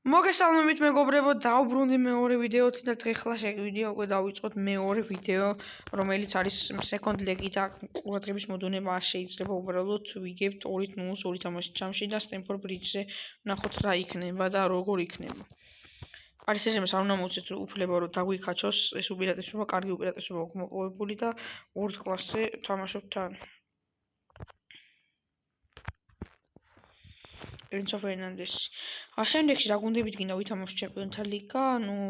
მოგესალმებით მეგობრებო, დავბრუნდი მეორე ვიდეოთი და დღეხლა შეგვიძლია უკვე დავიწყოთ მეორე ვიდეო, რომელიც არის second leg-ი და ყურადღების მოდონება არ შეიძლება უბრალოდ ვიგებთ 2-0 თამაშის ჯამში და Stamford Bridge-ზე ვნახოთ რა იქნება და როგორ იქნება. არის ესემეს არ უნდა მოვცეთ უფლება რომ დაგვიქაჩოს ეს უპირატესობა, კარგი უპირატესობა აქვს მოპოვებული და world class-ზე თამაშობთ თან. Enzo Fernandez. Შემდეგში რა გუნდებით გინდა ვითამაშოთ ჩემპიონთა ლიგა,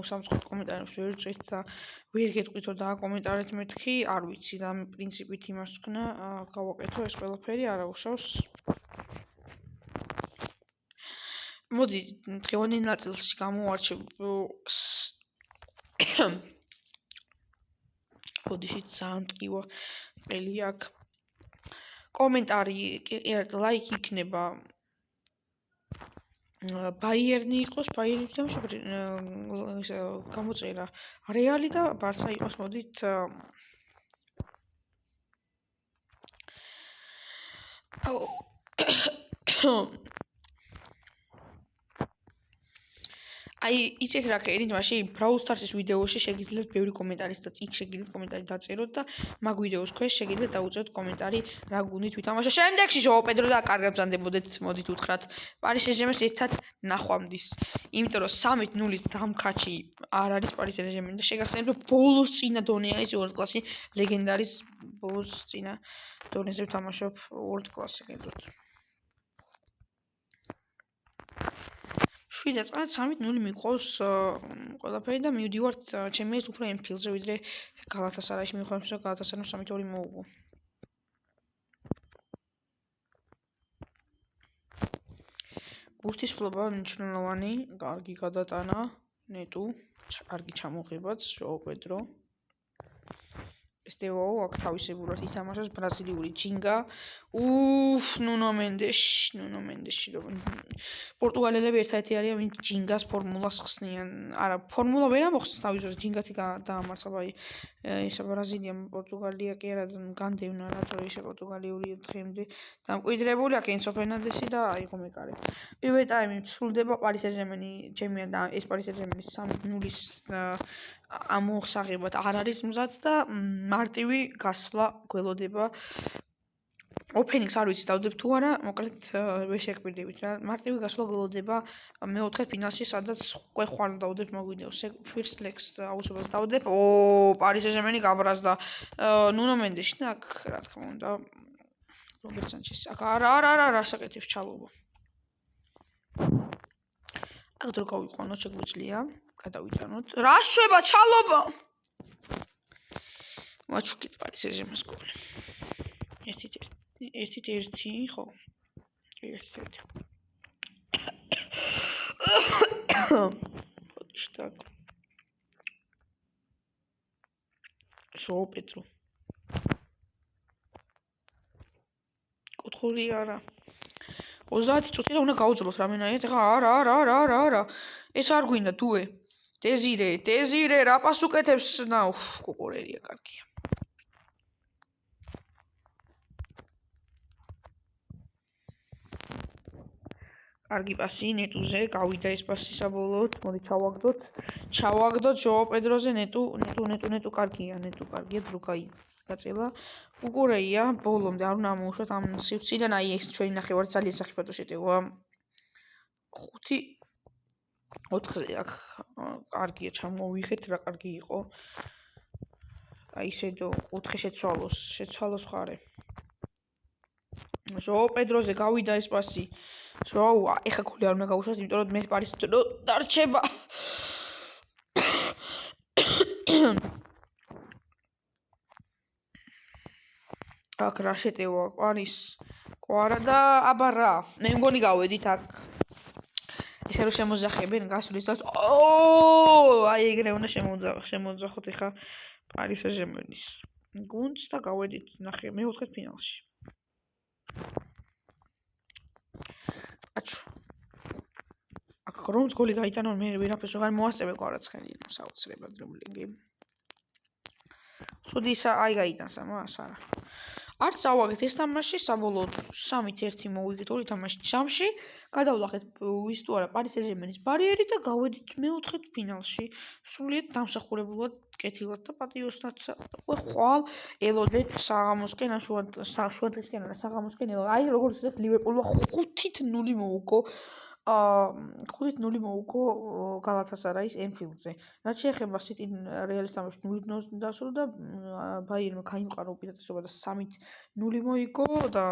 სამწუხაროდ კომენტარებში ვერ წვით და ვერ გეტყვით რომ დააკომენტარეთ მეთქი, არ ვიცი და პრინციპით იმას ვქნა, გავაკეთო ეს ყველაფერი არ აუშავს. მოდი დღევანდელ ნაწილში გამოვარჩევ ბოდიში ძალიან ტკივა ყელი აქ. კომენტარი, ლაიქი იქნება Bayern-ი იყოს, Bayern-თან გამოწერა Real-ი და Barça იყოს, მოდით აი იცით რა კერით მაშინ Brawl Stars-ის ვიდეოში შეგიძლიათ ბევრი კომენტარი და იქ შეგიძლიათ კომენტარი დაწეროთ და მაგ ვიდეოს ქვეშ შეგიძლიათ დაუწეროთ კომენტარი რა გუნდით ვითამაშა. შემდეგში ჟოო პედრო და კარგად ბრძანდებოდეთ, მოდით უთხრათ Paris Saint-Germain-ს ერთად ნახვამდის. იმიტომ რომ 3-0-ით დამქაჩი არ არის Paris Saint-Germain და შეგახსენებთ რომ ბოლოს წინა დონე არის world class-ი, ლეგენდარის ბოლოს წინა დონეზე ვთამაშობ world class-ზე გეტყვით. 7 წელს 3-0 მიყვავს ყველაფერი და მივდივართ ჩემი ეს უფრო Enfield-ზე ვიდრე Galatasaray-ში მიყვავს რომ Galatasaray-ს 3-2 მოუგო. ბურთის ფლობა მნიშვნელოვანი, კარგი გადატანა, ნეტუ, კარგი ჩამოღებაც, ჟოო პედრო. Estevao აქ თავისებურად ითამაშოს ბრაზილიური ჯინგა. Nuno Mendes რომ პორტუგალელები ერთადერთი არიან ვინც ჯინგას ფორმულას ხსნიან. არა, ფორმულა ვერ ამოხსნეს თავისუფლად ჯინგათი დაამარცხა, აი ესა ბრაზილია, პორტუგალია კი არა განდევნა რატო ისე პორტუგალიური დღემდე დამკვიდრებული აქ Enzo Fernandez-ი და აიღო მეკარე. პირველი ტაიმი სრულდება Paris Saint-Germain-ი, ჩემი და ეს Paris Saint-Germain-ის 3-0-ის ამოხსაღებად არ არის მზად და მარტივი გასვლა გველოდება. Openings არ ვიცი დავდებ თუ არა, მოკლედ ვერ შეგკვირდებით რა. მარტივი გასვლა გველოდება მეოთხე ფინალში, სადაც უკვე ხვალ დავდებ მაგ ვიდეოს. First legs აუცილებლად დავდებ. Paris Saint-Germain-ი გაბრაზდა Nuno Mendes-ი და აქ რა თქმა უნდა Robert Sanchez. აქ არა საკეთებს ჩალობა. აქ დრო გავიყვანოთ შეგვიძლია, გადავიტანოთ. რა შვება ჩალობა? ვაჩუქით Paris Saint-Germain-ის გოლი. 1-1 ხო? 1-1. Штак. ჟოო პედრო. კუთხური არა. 30 წუთი და უნდა გავუძლოთ რამენაირად. ეხა არა. ეს არ გვინდა თუე. დეზირე, რა პასუკეთებს და კუკურერია კარგია. კარგი პასი ნეტუზე, გავიდა ეს პასი საბოლოოდ, მოდი ჩავაგდოთ ჟოო პედროზე, ნეტუ კარგია, დრო გაწელა. კუკურეია, ბოლომდე არ უნდა ამოუშვათ ამ სივრციდან, აი ეს ჩვენი ნახევარი ძალიან სახიფათო შეტევა. 5-4 აქ კარგია ჩამოვიღეთ, რა კარგი იყო. აი შედო 4 შეცვალოს ხარე. ჟოო პედროზე გავიდა ეს პასი. ეხა გოლი არ უნდა გაუშვას, იმიტომ რომ მე Paris დრო დარჩება. აქ რა შეტევა Paris. კვარა და აბა რა, მე მგონი გავედით აქ. ესე რომ შემოძახებენ გასulis და აი ეგრე უნდა შემოძახოთ ეხა Paris Saint-Germain-ის გუნდს და გავედით მეოთხე ფინალში. აქ რომც გოლი გაიტანა მე ვერაფერს ვეღარ მოასწრებე კვარაცხელი საოცრებად რომლინგი. სუდისა აი გაიტანს ამას არა. არც წავაგეთ ეს თამაში, საბოლოოდ 3-1 მოვიგეთ ორი თამაშით ჯამში, გადავლახეთ ის თუ არა პარი სენ-ჟერმენის ბარიერი და გავედით მეოთხედ ფინალში. სრულიად დამსახურებულად კეთილად და პატიოსნად ხვალ ელოდეთ საღამოსკენ ან შუადღისკენ არა საღამოსკენ ელოდეთ. აი როგორც ისეთ ლივერპულმა 5-0 მოუგო 5-0 მოუგო გალათასარაის ენფილდზე. რაც შეეხება სიტი რეალის თამაში 0-0 დასრულდა და ბაიერნმა გაიმყარა უპირატესობა და 3-0 მოიგო და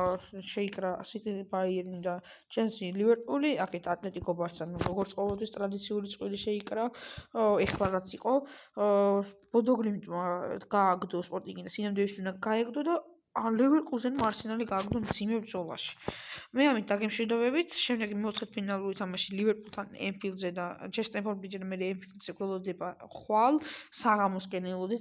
შეიკრა სიტი ბაიერნი და ჩელსი ლივერპული, აქეთ ატლეტიკო ბარსამ როგორც ყოველთვის ტრადიციული წყვილი შეიკრა, ეხლა რაც იყო ბოდოგლიმტმა გააგდო სპორტინგი და სინამდვილეში უნდა გაეგდო და ლევერკუზენმა არსენალი გააგდო მძიმე ბრძოლაში. მე ამით დაგემშვიდობებით, შემდეგი მეოთხედფინალური თამაში ლივერპულთან ენფილდზე და ჯერ სტემფორდ ბრიჯზე და მე ენფილდზე გველოდება ხვალ საღამოსკენ ელოდეთ